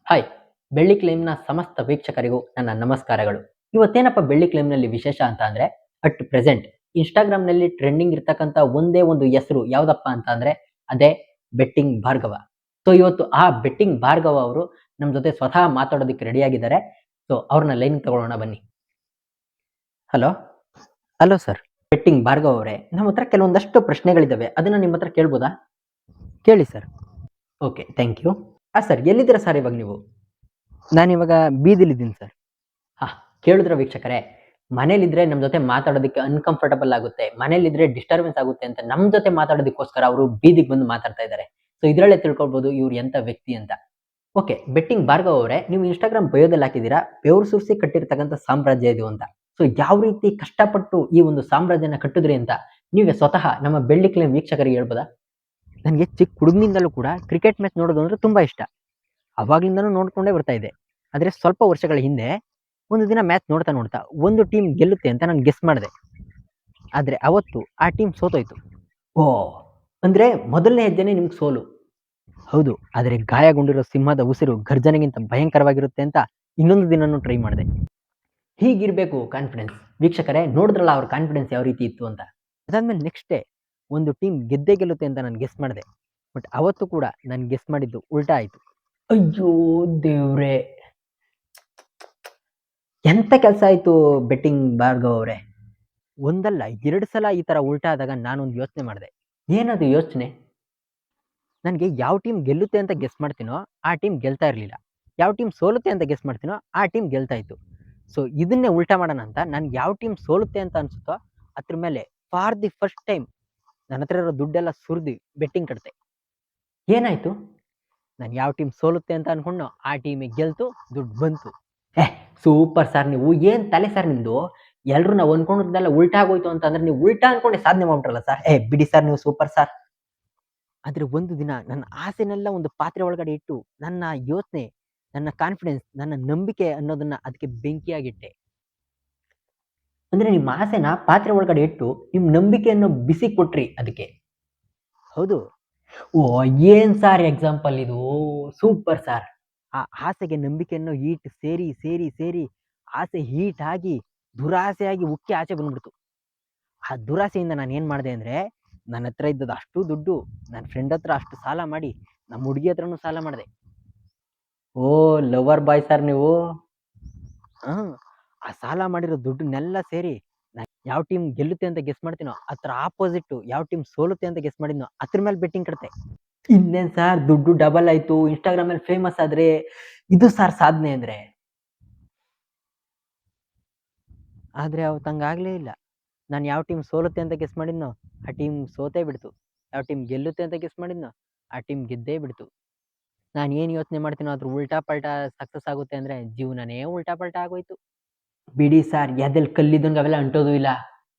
Hi, ಬೆಳ್ಳಿ ಕ್ಲೈಮ್‌ನ ಸಮಸ್ತ ವೀಕ್ಷಕರಿಗೂ ನನ್ನ ನಮಸ್ಕಾರಗಳು. ಇವತ್ತೇನಪ್ಪ ಬೆಳ್ಳಿ ಕ್ಲೈಮ್‌ನಲ್ಲಿ ವಿಶೇಷ ಅಂತ ಅಂದ್ರೆ, ಅಟ್ ಪ್ರೆಸೆಂಟ್ ಇನ್‌ಸ್ಟಾಗ್ರಾಮ್‌ನಲ್ಲಿ ಟ್ರೆಂಡಿಂಗ್ ಇರ್ತಕ್ಕಂಥ ಒಂದೇ ಒಂದು ಹೆಸರು ಯಾವ್ದಪ್ಪ ಅಂತ ಅಂದ್ರೆ, ಅದೇ ಬೆಟ್ಟಿಂಗ್ ಭಾರ್ಗವ. ಸೊ ಇವತ್ತು ಆ ಬೆಟ್ಟಿಂಗ್ ಭಾರ್ಗವ ಅವರು ನಮ್ಮ ಜೊತೆ ಸ್ವತಃ ಮಾತಾಡೋದಕ್ಕೆ ರೆಡಿ ಆಗಿದ್ದಾರೆ. ಸೊ ಅವ್ರನ್ನ ಲೈನ್‌ಗೆ ತಗೊಳ್ಳೋಣ ಬನ್ನಿ. Hello, hello sir. Betting Bhargava ಅವರೇ, ನಮ್ಮ ಹತ್ರ ಕೆಲವೊಂದಷ್ಟು ಪ್ರಶ್ನೆಗಳಿದ್ದಾವೆ. ಅದನ್ನ ನಿಮ್ಮ ಹತ್ರ ಕೇಳ್ಬೋದಾ? ಕೇಳಿ sir. Okay, thank you. Sir ಎಲ್ಲಿದ್ದೀರಾ ಸರ್ ಇವಾಗ ನೀವು? ನಾನಿವಾಗ ಬೀದಿಲಿದ್ದೀನಿ ಸರ್. ಹಾ, ಕೇಳಿದ್ರ ವೀಕ್ಷಕರೇ, ಮನೇಲಿದ್ರೆ ನಮ್ ಜೊತೆ ಮಾತಾಡೋದಕ್ಕೆ ಅನ್‌ಕಂಫರ್ಟಬಲ್ ಆಗುತ್ತೆ. ಮನೇಲಿದ್ರೆ ಡಿಸ್ಟರ್ಬೆನ್ಸ್ ಆಗುತ್ತೆ ಅಂತ ನಮ್ ಜೊತೆ ಮಾತಾಡೋದಕ್ಕೋಸ್ಕರ ಅವರು ಬೀದಿಗೆ ಬಂದು ಮಾತಾಡ್ತಾ ಇದ್ದಾರೆ. ಸೊ ಇದ್ರಲ್ಲೇ ತಿಳ್ಕೊಳ್ಬೋದು ಇವ್ರು ಎಂತ ವ್ಯಕ್ತಿ ಅಂತ. ಓಕೆ, ಬೆಟ್ಟಿಂಗ್ ಭಾರ್ಗವ್ ಅವರೇ, ನೀವು ಇನ್‌ಸ್ಟಾಗ್ರಾಮ್ ಬಯೋದಲ್ಲಿ ಹಾಕಿದ್ದೀರಾ, ಬೆವರು ಸುರಿಸಿ ಕಟ್ಟಿರ್ತಕ್ಕಂಥ ಸಾಮ್ರಾಜ್ಯ ಇದು ಅಂತ. ಸೊ ಯಾವ ರೀತಿ ಕಷ್ಟಪಟ್ಟು ಈ ಒಂದು ಸಾಮ್ರಾಜ್ಯನ ಕಟ್ಟಿದ್ರಿ ಅಂತ ನೀವೇ ಸ್ವತಃ ನಮ್ಮ ಬೆಳ್ಳಿ ಕ್ಲೈಮ್ ವೀಕ್ಷಕರಿಗೆ ಹೇಳ್ಬೋದಾ? ನನಗೆ ಚಿಕ್ಕ ಹುಡುಗನಿಂದಲೂ ಕೂಡ ಕ್ರಿಕೆಟ್ ಮ್ಯಾಚ್ ನೋಡೋದು ಅಂದ್ರೆ ತುಂಬಾ ಇಷ್ಟ. ಅವಾಗ್ಲಿಂದನೂ ನೋಡ್ಕೊಂಡೇ ಬರ್ತಾ ಇದ್ದೆ. ಆದ್ರೆ ಸ್ವಲ್ಪ ವರ್ಷಗಳ ಹಿಂದೆ ಒಂದು ದಿನ ಮ್ಯಾಚ್ ನೋಡ್ತಾ ನೋಡ್ತಾ ಒಂದು ಟೀಮ್ ಗೆಲ್ಲುತ್ತೆ ಅಂತ ನಾನು ಗೆಸ್ ಮಾಡಿದೆ. ಆದ್ರೆ ಅವತ್ತು ಆ ಟೀಮ್ ಸೋತೋಯ್ತು. ಓಹ್! ಅಂದ್ರೆ ಮೊದಲನೇ ಹೆಜ್ಜೆನೆ ನಿಮ್ಗೆ ಸೋಲು. ಹೌದು, ಆದ್ರೆ ಗಾಯಗೊಂಡಿರೋ ಸಿಂಹದ ಉಸಿರು ಗರ್ಜನೆಗಿಂತ ಭಯಂಕರವಾಗಿರುತ್ತೆ ಅಂತ ಇನ್ನೊಂದು ದಿನನೂ ಟ್ರೈ ಮಾಡಿದೆ. ಹೀಗಿರ್ಬೇಕು ಕಾನ್ಫಿಡೆನ್ಸ್. ವೀಕ್ಷಕರೇ ನೋಡಿದ್ರಲ್ಲ ಅವ್ರ ಕಾನ್ಫಿಡೆನ್ಸ್ ಯಾವ ರೀತಿ ಇತ್ತು ಅಂತ. ಅದಾದ್ಮೇಲೆ ನೆಕ್ಸ್ಟ್ ಡೇ ಒಂದು ಟೀಮ್ ಗೆದ್ದೇ ಗೆಲ್ಲುತ್ತೆ ಅಂತ ನಾನು ಗೆಸ್ ಮಾಡಿದೆ. ಬಟ್ ಅವತ್ತು ಕೂಡ ನಾನು ಗೆಸ್ ಮಾಡಿದ್ದು ಉಲ್ಟಾ ಆಯ್ತು. ಅಯ್ಯೋ ದೇವ್ರೇ! ಎಂತ ಕೆಲಸ ಆಯ್ತು ಬೆಟ್ಟಿಂಗ್ ಭಾರ್ಗವ್ ಅವರೇ? ಒಂದಲ್ಲ 2 ಸಲ ಈ ತರ ಉಲ್ಟಾ ಆದಾಗ ನಾನೊಂದು ಯೋಚನೆ ಮಾಡಿದೆ. ಏನದು ಯೋಚನೆ? ನನಗೆ ಯಾವ ಟೀಮ್ ಗೆಲ್ಲುತ್ತೆ ಅಂತ ಗೆಸ್ ಮಾಡ್ತೀನೋ ಆ ಟೀಮ್ ಗೆಲ್ತಾ ಇರಲಿಲ್ಲ. ಯಾವ ಟೀಮ್ ಸೋಲುತ್ತೆ ಅಂತ ಗೆಸ್ ಮಾಡ್ತೀನೋ ಆ ಟೀಮ್ ಗೆಲ್ತಾ ಇತ್ತು. ಸೊ ಇದನ್ನೇ ಉಲ್ಟಾ ಮಾಡೋಣ ಅಂತ ನನ್ಗೆ ಯಾವ ಟೀಮ್ ಸೋಲುತ್ತೆ ಅಂತ ಅನ್ಸುತ್ತೋ ಅದ್ರ ಮೇಲೆ ಫಾರ್ ದಿ ಫಸ್ಟ್ ಟೈಮ್ ನನ್ನ ಹತ್ರ ಇರೋ ದುಡ್ಡೆಲ್ಲ ಸುರಿದು ಬೆಟ್ಟಿಂಗ್ ಕಟ್ತೆ. ಏನಾಯ್ತು? ನಾನು ಯಾವ ಟೀಮ್ ಸೋಲುತ್ತೆ ಅಂತ ಅನ್ಕೊಂಡ್ನೋ ಆ ಟೀಮಿಗೆ ಗೆಲ್ತು, ದುಡ್ಡು ಬಂತು. ಸೂಪರ್ ಸರ್ ನೀವು. ಏನ್ ತಲೆ ಸರ್ ನಿಮ್ದು? ಎಲ್ರು ನಾವು ಅನ್ಕೊಂಡಿದ್ದೆಲ್ಲ ಉಲ್ಟಾ ಆಗೋಯ್ತು ಅಂತಂದ್ರೆ ನೀವು ಉಲ್ಟಾ ಅನ್ಕೊಂಡೆ ಸಾಧನೆ ಮಾಡ್ಬಿಟ್ರಲ್ಲ ಸರ್. ಬಿಡಿ ಸರ್ ನೀವು ಸೂಪರ್ ಸರ್. ಆದ್ರೆ ಒಂದು ದಿನ ನನ್ನ ಆಸೆನೆಲ್ಲ ಒಂದು ಪಾತ್ರೆ ಒಳಗಡೆ ಇಟ್ಟು ನನ್ನ ಯೋಚನೆ, ನನ್ನ ಕಾನ್ಫಿಡೆನ್ಸ್, ನನ್ನ ನಂಬಿಕೆ ಅನ್ನೋದನ್ನ ಅದಕ್ಕೆ ಬೆಂಕಿಯಾಗಿಟ್ಟೆ. ಅಂದ್ರೆ ನಿಮ್ಮ ಆಸೆನ ಪಾತ್ರೆ ಒಳಗಡೆ ಇಟ್ಟು ನಿಮ್ ನಂಬಿಕೆಯನ್ನು ಬಿಸಿ ಕೊಟ್ರಿ ಅದಕ್ಕೆ. ಹೌದು, ಓಹ್! ಏನ್ ಸರ್ ಎಕ್ಸಾಂಪಲ್ ಇದು? Super sir. ಆ ಆಸೆಗೆ ನಂಬಿಕೆಯನ್ನು ಹೀಟ್ ಸೇರಿ ಸೇರಿ ಸೇರಿ ಆಸೆ ಹೀಟ್ ಆಗಿ ದುರಾಸೆಯಾಗಿ ಉಕ್ಕಿ ಆಚೆ ಬಂದ್ಬಿಡ್ತು. ಆ ದುರಾಸೆಯಿಂದ ನಾನು ಏನ್ ಮಾಡಿದೆ ಅಂದ್ರೆ, ನನ್ನ ಹತ್ರ ಇದ್ದದ್ದು ಅಷ್ಟು ದುಡ್ಡು ನನ್ನ ಫ್ರೆಂಡ್ ಹತ್ರ ಅಷ್ಟು ಸಾಲ ಮಾಡಿ ನಮ್ಮ ಹುಡುಗಿ ಹತ್ರನೂ ಸಾಲ ಮಾಡಿದೆ. ಓಹ್! ಲವರ್ ಬಾಯ್ ಸರ್ ನೀವು. ಆ ಸಾಲ ಮಾಡಿರೋ ದುಡ್ಡನ್ನೆಲ್ಲ ಸೇರಿ ನಾನು ಯಾವ ಟೀಮ್ ಗೆಲ್ಲುತ್ತೆ ಅಂತ ಗೆಸ್ ಮಾಡ್ತೀನೋ ಅದ್ರ ಆಪೋಸಿಟ್ ಯಾವ ಟೀಮ್ ಸೋಲುತ್ತೆ ಅಂತ ಗೆಸ್ ಮಾಡಿದ್ನೋ ಅದ್ರ ಮೇಲೆ ಬೆಟ್ಟಿಂಗ್ ಕಟ್ತೆ. ಇನ್ನೇನ್ ಸರ್ ದುಡ್ಡು ಡಬಲ್ ಆಯ್ತು. ಇನ್‌ಸ್ಟಾಗ್ರಾಮ್ ಅಲ್ಲಿ ಫೇಮಸ್ ಆದ್ರೆ ಇದು ಸರ್ ಸಾಧನೆ ಅಂದ್ರೆ. ಆದ್ರೆ ಅವತ್ತು ಹಂಗಾಗ್ಲೇ ಇಲ್ಲ. ನಾನು ಯಾವ ಟೀಮ್ ಸೋಲುತ್ತೆ ಅಂತ ಗೆಸ್ ಮಾಡಿದ್ನೋ ಆ ಟೀಮ್ ಸೋತೇ ಬಿಡ್ತು. ಯಾವ ಟೀಮ್ ಗೆಲ್ಲುತ್ತೆ ಅಂತ ಗೆಸ್ ಮಾಡಿದ್ನೋ ಆ ಟೀಮ್ ಗೆದ್ದೇ ಬಿಡ್ತು. ನಾನು ಏನ್ ಯೋಚನೆ ಮಾಡ್ತೀನೋ ಅದ್ರ ಉಲ್ಟಾ ಪಲ್ಟಾ ಸಕ್ಸಸ್ ಆಗುತ್ತೆ ಅಂದ್ರೆ ಜೀವನನೇ ಉಲ್ಟಾ ಪಲ್ಟಾ ಆಗೋಯ್ತು. ಬಿಡಿ ಸರ್, ಎದೆಲ್ ಕಲ್ಲಿದ್ದಂಗೆ ಅವೆಲ್ಲ ಅಂಟೋದು ಇಲ್ಲ.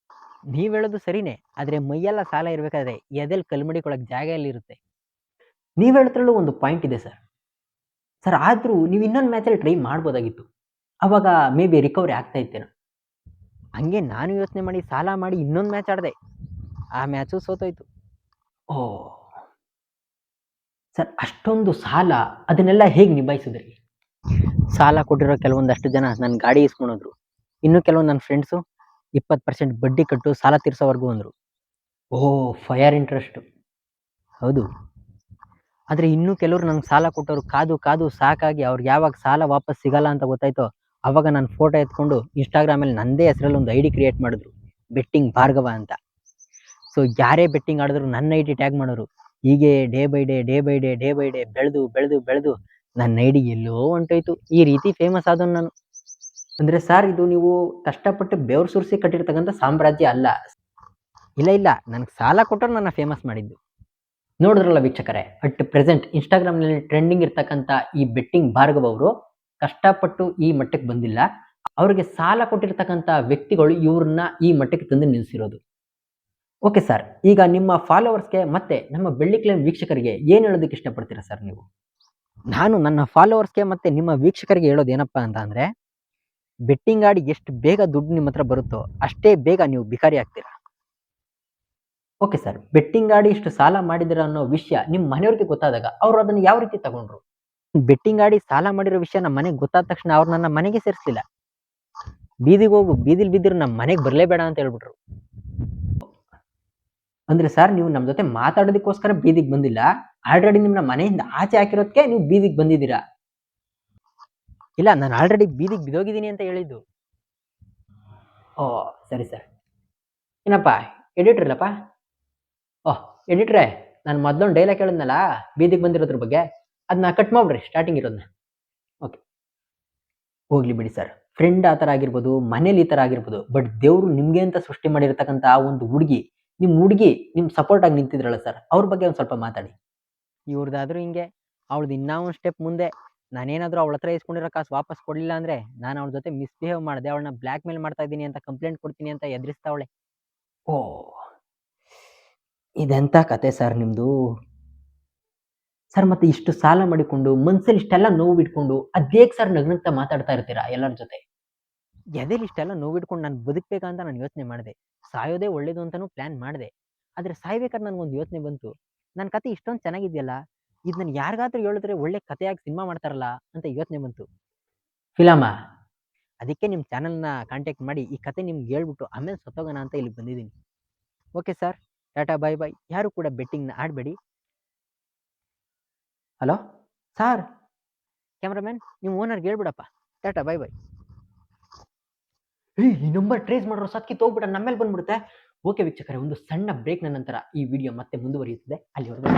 ನೀವ್ ಹೇಳೋದು ಸರಿನೇ, ಆದ್ರೆ ಮೈಯೆಲ್ಲ ಸಾಲ ಇರ್ಬೇಕಾದ್ರೆ ಎದೆಲ್ ಕಲ್ಮಡಿಕೊಳಕ್ ಜಾಗ ಎಲ್ಲಿರುತ್ತೆ? ನೀವ್ ಹೇಳೋದ್ರಲ್ಲೂ ಒಂದು ಪಾಯಿಂಟ್ ಇದೆ ಸರ್. ಸರ್ ಆದ್ರೂ ನೀವು ಇನ್ನೊಂದು ಮ್ಯಾಚಲ್ಲಿ ಟ್ರೈ ಮಾಡ್ಬೋದಾಗಿತ್ತು. ಅವಾಗ ಮೇ ಬಿ ರಿಕವರಿ ಆಗ್ತಾ ಇತ್ತೇನೋ. ಹಂಗೆ ನಾನು ಯೋಚನೆ ಮಾಡಿ ಸಾಲ ಮಾಡಿ ಇನ್ನೊಂದು ಮ್ಯಾಚ್ ಆಡ್ದೆ. ಆ ಮ್ಯಾಚು ಸೋತೋಯ್ತು. ಓಹ್! ಸರ್ ಅಷ್ಟೊಂದು ಸಾಲ ಅದನ್ನೆಲ್ಲ ಹೇಗ್ ನಿಭಾಯಿಸಿದ್ರಿ? ಸಾಲ ಕೊಟ್ಟಿರೋ ಕೆಲವೊಂದಷ್ಟು ಜನ ನನ್ನ ಗಾಡಿ ಇಸ್ಕೊಂಡೋದ್ರು. ಇನ್ನು ಕೆಲವೊಂದು ನನ್ನ ಫ್ರೆಂಡ್ಸು 20% ಬಡ್ಡಿ ಕಟ್ಟು ಸಾಲ ತೀರ್ಸೋವರೆಗೂ ಅಂದ್ರು. ಓಹ್! Fire interest. ಹೌದು. ಆದ್ರೆ ಇನ್ನೂ ಕೆಲವರು ನಂಗೆ ಸಾಲ ಕೊಟ್ಟವ್ರು ಕಾದು ಕಾದು ಸಾಕಾಗಿ ಅವ್ರಿಗೆ ಯಾವಾಗ ಸಾಲ ವಾಪಸ್ ಸಿಗಲ್ಲ ಅಂತ ಗೊತ್ತಾಯ್ತೋ ಅವಾಗ ನನ್ನ ಫೋಟೋ ಎತ್ಕೊಂಡು ಇನ್‌ಸ್ಟಾಗ್ರಾಮಲ್ಲಿ ನಂದೇ ಹೆಸರಲ್ಲಿ ಒಂದು ಐಡಿ ಕ್ರಿಯೇಟ್ ಮಾಡಿದ್ರು. ಬೆಟ್ಟಿಂಗ್ ಭಾರ್ಗವ ಅಂತ. ಸೊ ಯಾರೇ ಬೆಟ್ಟಿಂಗ್ ಆಡಿದ್ರು ನನ್ನ ಐಡಿ ಟ್ಯಾಗ್ ಮಾಡೋರು. ಹೀಗೆ day by day, day by day, day by day ಬೆಳೆದು ಬೆಳೆದು ಬೆಳೆದು ನನ್ನ ಐಡಿ ಎಲ್ಲೋ ಹೊಂಟೋಯ್ತು. ಈ ರೀತಿ ಫೇಮಸ್ ಆದವ್ನು ನಾನು. ಅಂದ್ರೆ ಸರ್ ಇದು ನೀವು ಕಷ್ಟಪಟ್ಟು ಬೆವರು ಸುರಿಸಿ ಕಟ್ಟಿರ್ತಕ್ಕಂಥ ಸಾಮ್ರಾಜ್ಯ ಅಲ್ಲ. ಇಲ್ಲ ಇಲ್ಲ, ನನಗೆ ಸಾಲ ಕೊಟ್ಟವ್ರು ನನ್ನ ಫೇಮಸ್ ಮಾಡಿದ್ದು. ನೋಡಿದ್ರಲ್ಲ ವೀಕ್ಷಕರೇ, ಅಟ್ ಪ್ರೆಸೆಂಟ್ ಇನ್‌ಸ್ಟಾಗ್ರಾಮ್‌ನಲ್ಲಿ ಟ್ರೆಂಡಿಂಗ್ ಇರ್ತಕ್ಕಂಥ ಈ ಬೆಟ್ಟಿಂಗ್ ಭಾರ್ಗವ್ ಅವರು ಕಷ್ಟಪಟ್ಟು ಈ ಮಟ್ಟಕ್ಕೆ ಬಂದಿಲ್ಲ. ಅವರಿಗೆ ಸಾಲ ಕೊಟ್ಟಿರ್ತಕ್ಕಂಥ ವ್ಯಕ್ತಿಗಳು ಇವ್ರನ್ನ ಈ ಮಟ್ಟಕ್ಕೆ ತಂದು ನಿಲ್ಲಿಸಿರೋದು. ಓಕೆ ಸರ್, ಈಗ ನಿಮ್ಮ ಫಾಲೋವರ್ಸ್‌ಗೆ ಮತ್ತೆ ನಮ್ಮ ಬೆಳ್ಳಿ ಕ್ಲೈಮ್ ವೀಕ್ಷಕರಿಗೆ ಏನ್ ಹೇಳೋದಕ್ಕೆ ಇಷ್ಟಪಡ್ತೀರಾ ಸರ್ ನೀವು? ನಾನು ನನ್ನ ಫಾಲೋವರ್ಸ್‌ಗೆ ಮತ್ತೆ ನಿಮ್ಮ ವೀಕ್ಷಕರಿಗೆ ಹೇಳೋದು ಏನಪ್ಪಾ ಅಂತ ಅಂದ್ರೆ, ಬೆಟ್ಟಿಂಗ್ ಆಡಿ ಎಷ್ಟು ಬೇಗ ದುಡ್ಡು ನಿಮ್ಮ ಹತ್ರ ಬರುತ್ತೋ ಅಷ್ಟೇ ಬೇಗ ನೀವು ಭಿಕಾರಿ ಆಗ್ತೀರಾ. ಓಕೆ ಸರ್, ಬೆಟ್ಟಿಂಗ್ ಆಡಿ ಇಷ್ಟು ಸಾಲ ಮಾಡಿದಿರ ಅನ್ನೋ ವಿಷಯ ನಿಮ್ಮ ಮನೆಯವ್ರಿಗೆ ಗೊತ್ತಾದಾಗ ಅವ್ರು ಅದನ್ನ ಯಾವ ರೀತಿ ತಗೊಂಡ್ರು? ಬೆಟ್ಟಿಂಗ್ ಆಡಿ ಸಾಲ ಮಾಡಿರೋ ವಿಷಯ ನಮ್ಮ ಮನೆಗೆ ಗೊತ್ತಾದ ತಕ್ಷಣ ಅವ್ರು ನನ್ನ ಮನೆಗೆ ಸೇರಿಸ್ಲಿಲ್ಲ. ಬೀದಿಗೆ ಹೋಗು, ಬೀದಿಲಿ ಬಿದ್ದಿರು ನಮ್ಮ ಮನೆಗೆ ಬರಲೇಬೇಡ ಅಂತ ಹೇಳ್ಬಿಟ್ರು. ಅಂದ್ರೆ ಸರ್ ನೀವು ನಮ್ಮ ಜೊತೆ ಮಾತಾಡೋದಕ್ಕೋಸ್ಕರ ಬೀದಿಗೆ ಬಂದಿಲ್ಲ, ಆಲ್ರೆಡಿ ನಿಮ್ಮನ್ನ ಮನೆಯಿಂದ ಆಚೆ ಹಾಕಿರೋದಕ್ಕೆ ನೀವು ಬೀದಿಗೆ ಬಂದಿದ್ದೀರಾ. ಇಲ್ಲ, ನಾನು ಆಲ್ರೆಡಿ ಬೀದಿಗೆ ಬಿದ್ದೋಗಿದ್ದೀನಿ ಅಂತ ಹೇಳಿದ್ದು. ಓ ಸರಿ ಸರ್. ಏನಪ್ಪ ಎಡಿಟ್ರ್ ಇಲ್ಲಪ್ಪ? ಓಹ್ ಎಡಿಟ್ರೇ, ನಾನು ಮೊದಲೊಂದು ಡೈಲಾಗ್ ಹೇಳಿದ್ನಲ್ಲ ಬೀದಿಗೆ ಬಂದಿರೋದ್ರ ಬಗ್ಗೆ, ಅದನ್ನ ಕಟ್ ಮಾಡ್ಬಿಡ್ರಿ ಸ್ಟಾರ್ಟಿಂಗ್ ಇರೋದನ್ನ. ಓಕೆ, ಹೋಗ್ಲಿ ಬಿಡಿ ಸರ್. ಫ್ರೆಂಡ್ ಆ ಥರ ಆಗಿರ್ಬೋದು, ಮನೇಲಿ ಈ ಥರ ಆಗಿರ್ಬೋದು, ಬಟ್ ದೇವರು ನಿಮಗೆ ಅಂತ ಸೃಷ್ಟಿ ಮಾಡಿರ್ತಕ್ಕಂಥ ಆ ಒಂದು ಹುಡುಗಿ ನಿಮ್ಮ ಸಪೋರ್ಟ್ ಆಗಿ ನಿಂತಿದ್ರಲ್ಲ ಸರ್, ಅವ್ರ ಬಗ್ಗೆ ಒಂದು ಸ್ವಲ್ಪ ಮಾತಾಡಿ. ಇವ್ರದ್ದಾದ್ರೂ ಹಿಂಗೆ, ಅವಳದು ಇನ್ನೂ ಒಂದು ಸ್ಟೆಪ್ ಮುಂದೆ. ನಾನೇನಾದರೂ ಅವಳ ಹತ್ರ ಇಸ್ಕೊಂಡಿರೋ ಕಾಸು ವಾಪಸ್ ಕೊಡಲಿಲ್ಲ ಅಂದರೆ ನಾನು ಅವಳ ಜೊತೆ ಮಿಸ್ಬಿಹೇವ್ ಮಾಡಿದೆ, ಅವಳನ್ನ ಬ್ಲ್ಯಾಕ್ ಮೇಲ್ ಮಾಡ್ತಾ ಇದ್ದೀನಿ ಅಂತ ಕಂಪ್ಲೇಂಟ್ ಕೊಡ್ತೀನಿ ಅಂತ ಎದುರಿಸ್ತಾವಳೆ. ಓ, ಇದೆಂಥ ಕತೆ ಸರ್ ನಿಮ್ಮದು. ಸರ್ ಮತ್ತೆ ಇಷ್ಟು ಸಾಲ ಮಾಡಿಕೊಂಡು ಮನ್ಸಲ್ಲಿ ಇಷ್ಟೆಲ್ಲ ನೋವು ಬಿಟ್ಕೊಂಡು ಅದೇಗೆ ಸರ್ ನಗ್ನಗ್ತಾ ಮಾತಾಡ್ತಾ ಇರ್ತೀರಾ ಎಲ್ಲರ ಜೊತೆ? ಎದೆಲಿ ಇಷ್ಟೆಲ್ಲ ನೋವಿಡ್ಕೊಂಡು ನಾನು ಬದುಕಬೇಕಂತ ನಾನು ಯೋಚನೆ ಮಾಡಿದೆ. ಸಾಯೋದೇ ಒಳ್ಳೇದು ಅಂತಲೂ ಪ್ಲ್ಯಾನ್ ಮಾಡಿದೆ. ಆದರೆ ಸಾಯ್ಬೇಕಾದ್ರೆ ನನಗೊಂದು ಯೋಚನೆ ಬಂತು, ನನ್ನ ಕತೆ ಇಷ್ಟೊಂದು ಚೆನ್ನಾಗಿದೆಯಲ್ಲ, ಇದು ನಾನು ಯಾರಿಗಾದ್ರೂ ಹೇಳಿದ್ರೆ ಒಳ್ಳೆ ಕಥೆಯಾಗಿ ಸಿನಿಮಾ ಮಾಡ್ತಾರಲ್ಲ ಅಂತ ಯೋಚನೆ ಬಂತು. ಫಿಲಮಾ? ಅದಕ್ಕೆ ನಿಮ್ಮ ಚಾನಲ್ನ ಕಾಂಟ್ಯಾಕ್ಟ್ ಮಾಡಿ ಈ ಕತೆ ನಿಮ್ಗೆ ಹೇಳ್ಬಿಟ್ಟು ಆಮೇಲೆ ಸತ್ತೋಗೋಣ ಅಂತ ಇಲ್ಲಿ ಬಂದಿದ್ದೀನಿ. ಓಕೆ ಸರ್, ಟಾಟಾ ಬಾಯ್ ಬಾಯ್. ಯಾರು ಕೂಡ ಬೆಟ್ಟಿಂಗ್ನ ಆಡಬೇಡಿ. ಹಲೋ ಸರ್, ಕ್ಯಾಮ್ರಾಮನ್, ನಿಮ್ಮ ಓನರ್ಗೆ ಹೇಳ್ಬಿಡಪ್ಪ. ಟಾಟಾ ಬಾಯ್ ಬಾಯ್. ಈ ನಂಬರ್ ಟ್ರೇಸ್ ಮಾಡಿರೋ ಸತ್ಕಿತ್ತು ಹೋಗ್ಬಿಟ್ಟ ನಮ್ಮ ಮೇಲೆ ಬಂದ್ಬಿಡುತ್ತೆ. ಓಕೆ ವೀಕ್ಷಕರೇ, ಒಂದು ಸಣ್ಣ ಬ್ರೇಕ್ನ ನಂತರ ಈ ವಿಡಿಯೋ ಮತ್ತೆ ಮುಂದುವರಿಯುತ್ತದೆ. ಅಲ್ಲಿವರೆಗೂ